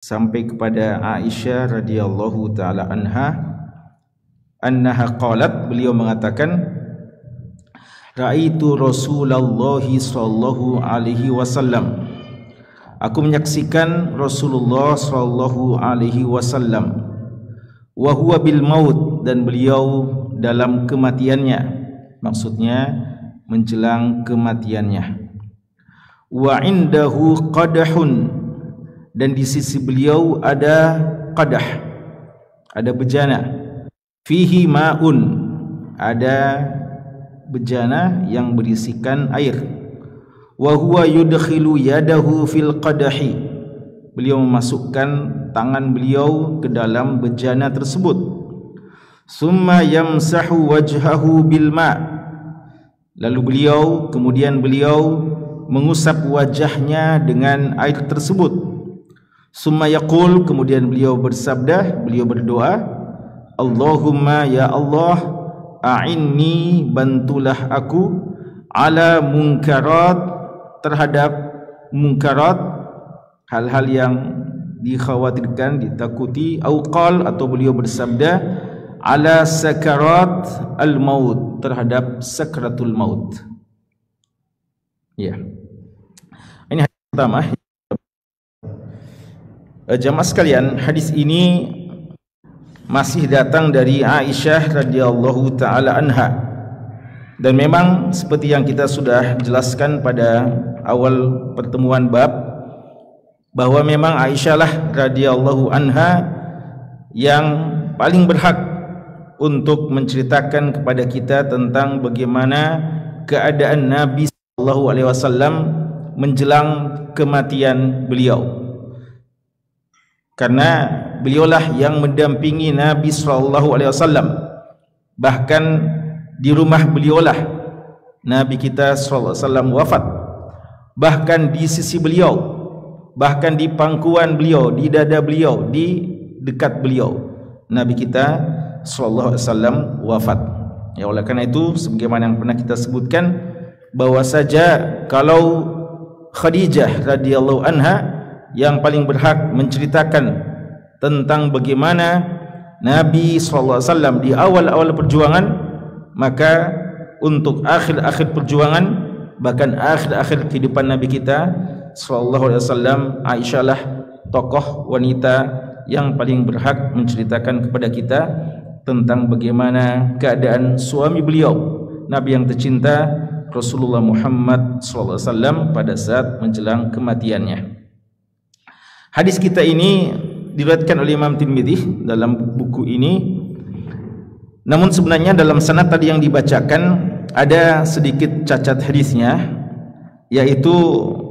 sampai kepada Aisyah radhiyallahu taala annaha qalat, beliau mengatakan, ra'aitu Rasulullah sallallahu alaihi wasallam, aku menyaksikan Rasulullah sallallahu alaihi wasallam, wa huwa bil maut, dan beliau dalam kematiannya, maksudnya menjelang kematiannya. Wa indahu qadahun, dan di sisi beliau ada qadah, ada bejana. Fihi ma'un, ada bejana yang berisikan air. Wa huwa yudkhilu yadahu fil qadahi, beliau memasukkan tangan beliau ke dalam bejana tersebut. Summa yamsahu wajhahu bil ma', lalu kemudian beliau mengusap wajahnya dengan air tersebut. Summa yaqul, kemudian beliau bersabda, beliau berdoa, Allahumma ya Allah, a'inni, bantulah aku, ala munkarat, terhadap munkarat, hal-hal yang dikhawatirkan, ditakuti, auqal, atau beliau bersabda, ala sakarat al-maut, terhadap sakratul maut. Ya. Ini hadis pertama. Jamaah sekalian, hadis ini masih datang dari Aisyah radhiyallahu taala anha. Dan memang seperti yang kita sudah jelaskan pada awal pertemuan bab, bahwa memang Aisyah lah radhiyallahu anha yang paling berhak untuk menceritakan kepada kita tentang bagaimana keadaan Nabi sallallahu alaihi wasallam menjelang kematian beliau. Karena beliaulah yang mendampingi Nabi sallallahu alaihi wasallam. Bahkan di rumah beliaulah Nabi kita sallallahu alaihi wasallam wafat. Bahkan di sisi beliau, bahkan di pangkuan beliau, di dada beliau, di dekat beliau, Nabi kita sallallahu alaihi wasallam wafat. Ya, oleh karena itu sebagaimana yang pernah kita sebutkan, bahwa saja kalau Khadijah radhiyallahu anha yang paling berhak menceritakan tentang bagaimana Nabi sallallahu alaihi wasallam di awal-awal perjuangan, maka untuk akhir-akhir perjuangan, bahkan akhir-akhir kehidupan Nabi kita sallallahu alaihi wasallam, Aisyah lah tokoh wanita yang paling berhak menceritakan kepada kita tentang bagaimana keadaan suami beliau, Nabi yang tercinta Rasulullah Muhammad sallallahu alaihi wasallam pada saat menjelang kematiannya. Hadis kita ini diriwayatkan oleh Imam Tirmidzi dalam buku ini. Namun sebenarnya dalam sanad tadi yang dibacakan ada sedikit cacat hadisnya, yaitu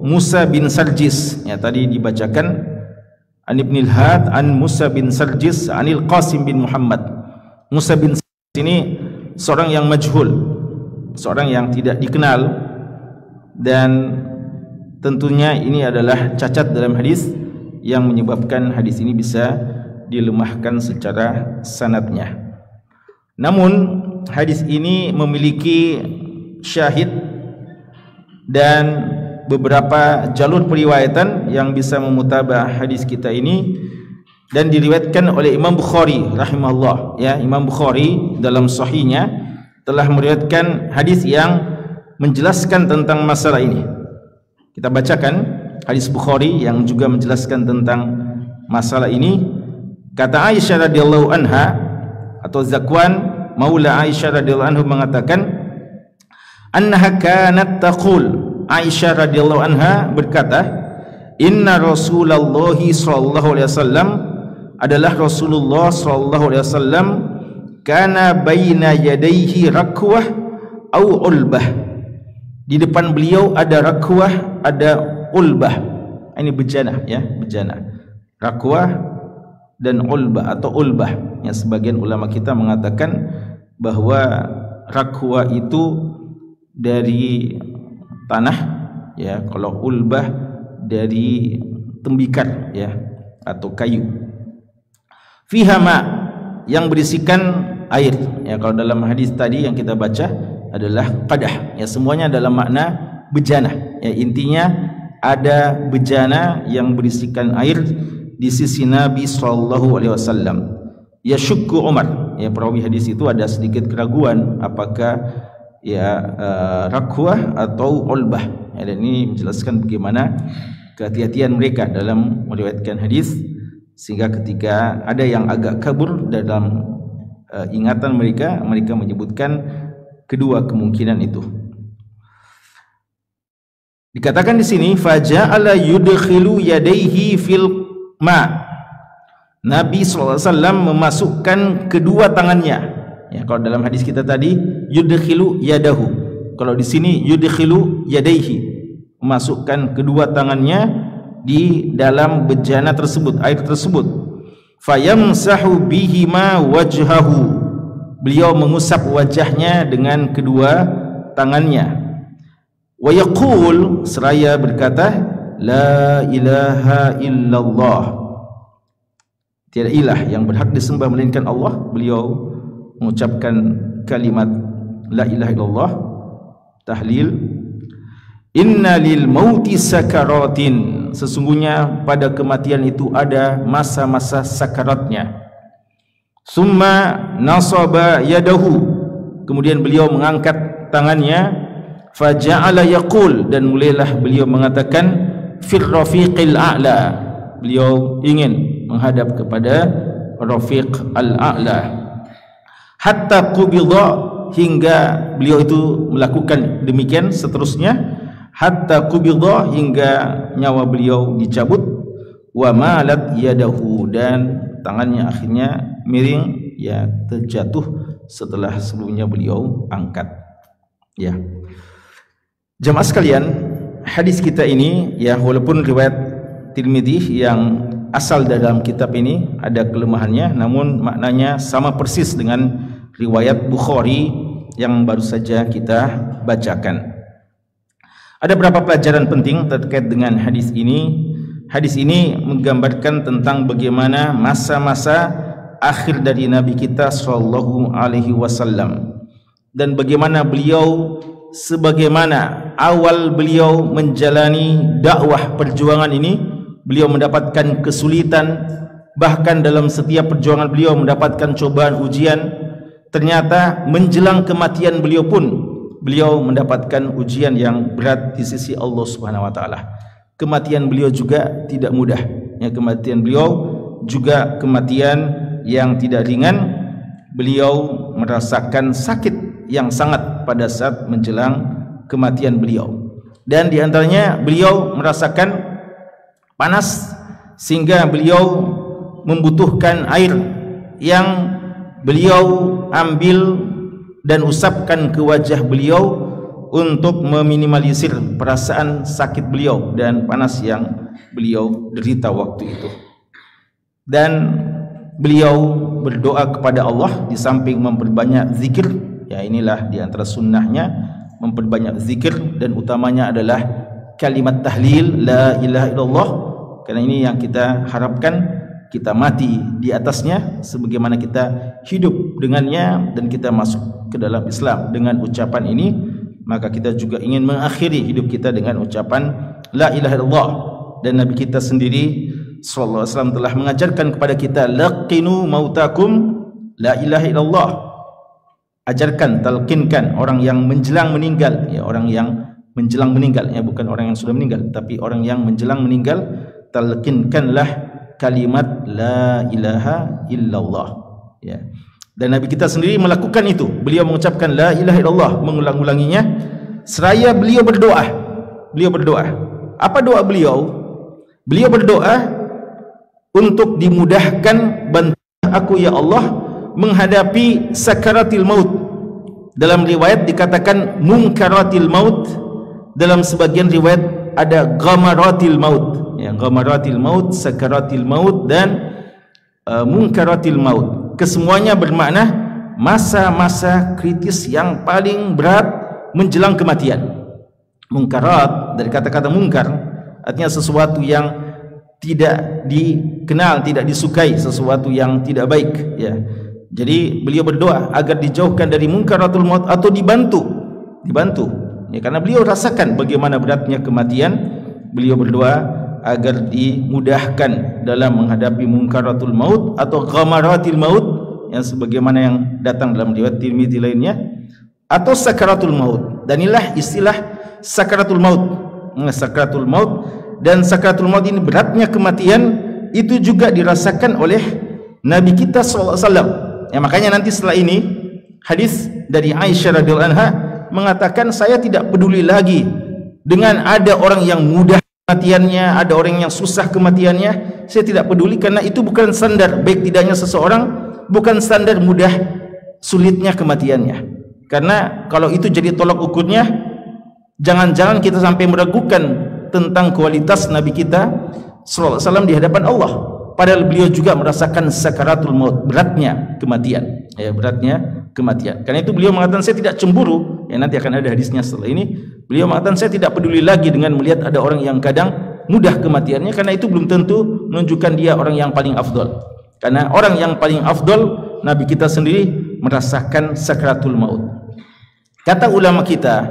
Musa bin Sarjis. Ya, tadi dibacakan an Ibnil Had an Musa bin Sarjis anil Qasim bin Muhammad. Musa bin Sarjis ini seorang yang majhul, seorang yang tidak dikenal, dan tentunya ini adalah cacat dalam hadis yang menyebabkan hadis ini bisa dilemahkan secara sanadnya. Namun hadis ini memiliki syahid dan beberapa jalur periwayatan yang bisa memutabah hadis kita ini, dan diriwayatkan oleh Imam Bukhari rahimahullah. Ya, Imam Bukhari dalam sahihnya telah meriwayatkan hadis yang menjelaskan tentang masalah ini. Kita bacakan hadis Bukhari yang juga menjelaskan tentang masalah ini. Kata Aisyah radhiyallahu anha, atau Zakwan maula Aisyah radhiyallahu anhu mengatakan, annaha kanat taqul, Aisyah radhiyallahu anha berkata, inna Rasulullah sallallahu alaihi wasallam, adalah Rasulullah sallallahu alaihi wasallam, kana baina yadayhi rakwah au ulbah, di depan beliau ada rakwah, ada ulbah. Ini bejana, ya, bejana. Rakwah dan ulbah atau ulbah. Yang sebagian ulama kita mengatakan bahwa rakwah itu dari tanah, ya, kalau ulbah dari tembikar, ya, atau kayu. Fiha ma, yang berisikan air. Ya, kalau dalam hadis tadi yang kita baca adalah qadah. Ya, semuanya dalam makna bejana. Ya, intinya ada bejana yang berisikan air di sisi Nabi SAW. Yashukku Umar, ya, perawi hadis itu ada sedikit keraguan apakah Rakhwah atau Ulbah, ya, dan ini menjelaskan bagaimana kehati-hatian mereka dalam meriwayatkan hadis, sehingga ketika ada yang agak kabur dalam ingatan mereka menyebutkan kedua kemungkinan itu. Dikatakan di sini faja'ala yudkhilu yadayhi fil ma. Nabi SAW memasukkan kedua tangannya. Ya, kalau dalam hadis kita tadi yudkhilu yadahu. Kalau di sini yudkhilu yadayhi, memasukkan kedua tangannya di dalam bejana tersebut, air tersebut. Fayamsahu bihima wajhahu. Beliau mengusap wajahnya dengan kedua tangannya. Wa yaqul, seraya berkata, la ilaha illallah. Tiada ilah yang berhak disembah melainkan Allah. Beliau mengucapkan kalimat la ilaha illallah, tahlil. Inna lil mauti sakaratin. Sesungguhnya pada kematian itu ada masa-masa sakaratnya. Summa nasaba yadahu. Kemudian beliau mengangkat tangannya. Faja'ala yaqul, dan mulailah beliau mengatakan fir rafiqil a'la. Beliau ingin menghadap kepada rafiq al-a'la. Hatta qubidha, hingga beliau itu melakukan demikian seterusnya. Hatta qubidha, hingga nyawa beliau dicabut. Wa malat yadahu, dan tangannya akhirnya miring, ya, terjatuh setelah sebelumnya beliau angkat. Ya, jemaah sekalian, hadis kita ini, ya, walaupun riwayat Tirmidzi yang asal dalam kitab ini ada kelemahannya, namun maknanya sama persis dengan riwayat Bukhari yang baru saja kita bacakan. Ada beberapa pelajaran penting terkait dengan hadis ini. Hadis ini menggambarkan tentang bagaimana masa-masa akhir dari Nabi kita sallallahu alaihi wasallam, dan bagaimana beliau, sebagaimana awal beliau menjalani dakwah perjuangan ini, beliau mendapatkan kesulitan, bahkan dalam setiap perjuangan beliau mendapatkan cobaan ujian. Ternyata menjelang kematian beliau pun beliau mendapatkan ujian yang berat di sisi Allah Subhanahu wa taala. Kematian beliau juga tidak mudah, ya, kematian beliau juga kematian yang tidak ringan. Beliau merasakan sakit yang sangat pada saat menjelang kematian beliau, dan di antaranya beliau merasakan panas sehingga beliau membutuhkan air yang beliau ambil dan usapkan ke wajah beliau untuk meminimalisir perasaan sakit beliau dan panas yang beliau derita waktu itu. Dan beliau berdoa kepada Allah di samping memperbanyak zikir, ya, inilah di antara sunnahnya memperbanyak zikir, dan utamanya adalah kalimat tahlil la ilaha illallah, karena ini yang kita harapkan kita mati di atasnya, sebagaimana kita hidup dengannya dan kita masuk ke dalam Islam dengan ucapan ini. Maka kita juga ingin mengakhiri hidup kita dengan ucapan la ilaha illallah. Dan Nabi kita sendiri sallallahu alaihi wasallam telah mengajarkan kepada kita, laqinu mautakum la ilaha illallah. Ajarkan, talqinkan orang yang menjelang meninggal, ya, orang yang menjelang meninggal, ya, bukan orang yang sudah meninggal, tapi orang yang menjelang meninggal, talqinkanlah kalimat la ilaha illallah, ya. Dan Nabi kita sendiri melakukan itu. Beliau mengucapkan la ilaha illallah, mengulang-ulanginya seraya beliau berdoa. Beliau berdoa. Apa doa beliau? Beliau berdoa untuk dimudahkan, bantu aku ya Allah menghadapi sakaratil maut. Dalam riwayat dikatakan munkaratil maut, dalam sebagian riwayat ada ghamaratil maut, ya, ghamaratil maut, sakaratil maut, dan munkaratil maut. Kesemuanya bermakna masa-masa kritis yang paling berat menjelang kematian. Munkarat dari kata-kata munkar, artinya sesuatu yang tidak dikenal, tidak disukai, sesuatu yang tidak baik, ya. Jadi beliau berdoa agar dijauhkan dari munkaratul maut atau dibantu, ya, karena beliau rasakan bagaimana beratnya kematian. Beliau berdoa agar dimudahkan dalam menghadapi munkaratul maut atau ghamaratil maut, yang sebagaimana yang datang dalam riwayat Tirmidzi lainnya, atau sakaratul maut. Dan inilah istilah sakaratul maut. Sakaratul maut, dan sakaratul maut ini beratnya kematian itu juga dirasakan oleh Nabi kita sallallahu alaihi wasallam. Ya, makanya nanti setelah ini hadis dari Aisyah radhiyallahu anha mengatakan, saya tidak peduli lagi dengan ada orang yang mudah kematiannya, ada orang yang susah kematiannya. Saya tidak peduli, karena itu bukan standar baik tidaknya seseorang, bukan standar mudah sulitnya kematiannya. Karena kalau itu jadi tolak ukurnya, jangan-jangan kita sampai meragukan tentang kualitas Nabi kita sallallahu alaihi wasallam di hadapan Allah. Padahal beliau juga merasakan sakaratul maut, beratnya kematian. Ya, beratnya kematian. Karena itu beliau mengatakan, saya tidak cemburu. Ya, nanti akan ada hadisnya setelah ini. Beliau mengatakan, saya tidak peduli lagi dengan melihat ada orang yang kadang mudah kematiannya, karena itu belum tentu menunjukkan dia orang yang paling afdol. Karena orang yang paling afdol, Nabi kita sendiri merasakan sakaratul maut. Kata ulama kita,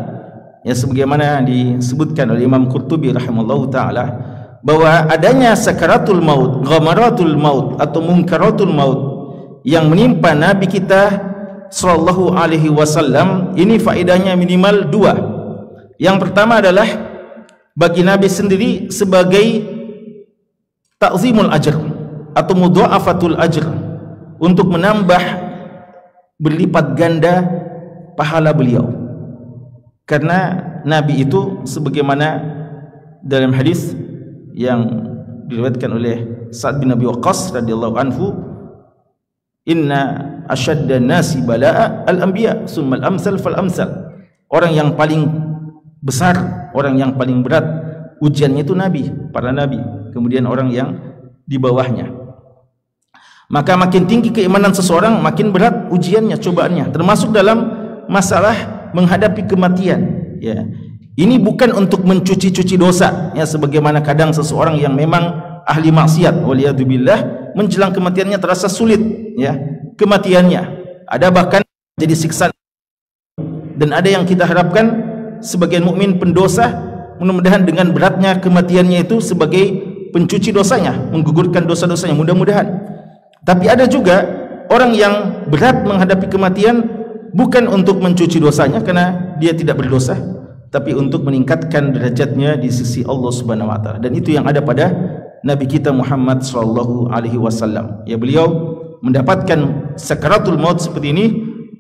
ya sebagaimana disebutkan oleh Imam Qurtubi rahimallahu taala, bahwa adanya sakaratul maut, ghamaratul maut atau munkaratul maut yang menimpa Nabi kita sallallahu alaihi wasallam, ini faedahnya minimal dua. Yang pertama adalah bagi Nabi sendiri sebagai ta'zimul ajr atau mudha'afatul ajr, untuk menambah berlipat ganda pahala beliau. Karena Nabi itu sebagaimana dalam hadis yang diriwayatkan oleh Sa'ad bin Abi Waqqas radhiyallahu anhu, inna asyaddan nasi bala'a al-anbiya summa al-amsal fal-amsal. Orang yang paling besar, orang yang paling berat ujiannya itu Nabi, para Nabi, kemudian orang yang di bawahnya. Maka makin tinggi keimanan seseorang, makin berat ujiannya, cobaannya, termasuk dalam masalah menghadapi kematian. Ya, ini bukan untuk mencuci-cuci dosa, ya sebagaimana kadang seseorang yang memang ahli maksiat, waliyadzubillah, menjelang kematiannya terasa sulit, ya kematiannya. Ada bahkan jadi siksaan. Dan ada yang kita harapkan sebagian mukmin pendosa, mudah-mudahan dengan beratnya kematiannya itu sebagai pencuci dosanya, menggugurkan dosa-dosanya, mudah-mudahan. Tapi ada juga orang yang berat menghadapi kematian bukan untuk mencuci dosanya karena dia tidak berdosa, tapi untuk meningkatkan derajatnya di sisi Allah Subhanahu wa taala. Dan itu yang ada pada Nabi kita Muhammad sallallahu alaihi wasallam. Ya, beliau mendapatkan sakaratul maut seperti ini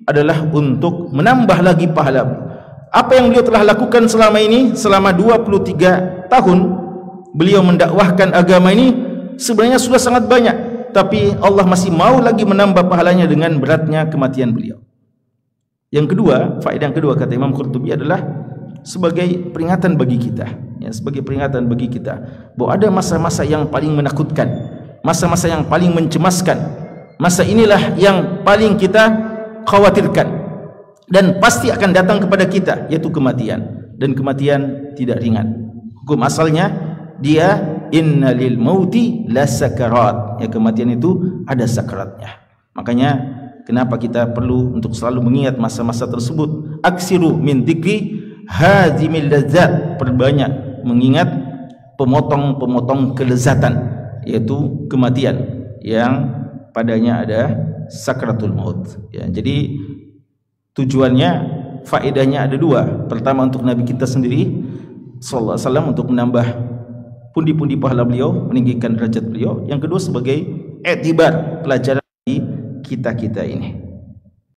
adalah untuk menambah lagi pahala. Apa yang beliau telah lakukan selama ini, selama 23 tahun beliau mendakwahkan agama ini, sebenarnya sudah sangat banyak, tapi Allah masih mau lagi menambah pahalanya dengan beratnya kematian beliau. Yang kedua, faedah yang kedua kata Imam Qurtubi adalah sebagai peringatan bagi kita, ya, sebagai peringatan bagi kita bahwa ada masa-masa yang paling menakutkan, masa-masa yang paling mencemaskan. Masa inilah yang paling kita khawatirkan dan pasti akan datang kepada kita, yaitu kematian. Dan kematian tidak ringan. Hukum asalnya dia innalil mauti lasakarat, ya kematian itu ada sakaratnya. Makanya kenapa kita perlu untuk selalu mengingat masa-masa tersebut. Aksiru min dzikri hadzimil ladzat, perbanyak mengingat pemotong-pemotong kelezatan, yaitu kematian yang padanya ada sakratul maut. Ya, jadi tujuannya, faedahnya ada dua. Pertama untuk Nabi kita sendiri sallallahu alaihi wasallam, untuk menambah pundi-pundi pahala beliau, meninggikan derajat beliau. Yang kedua sebagai iktibar, pelajaran bagi kita-kita ini.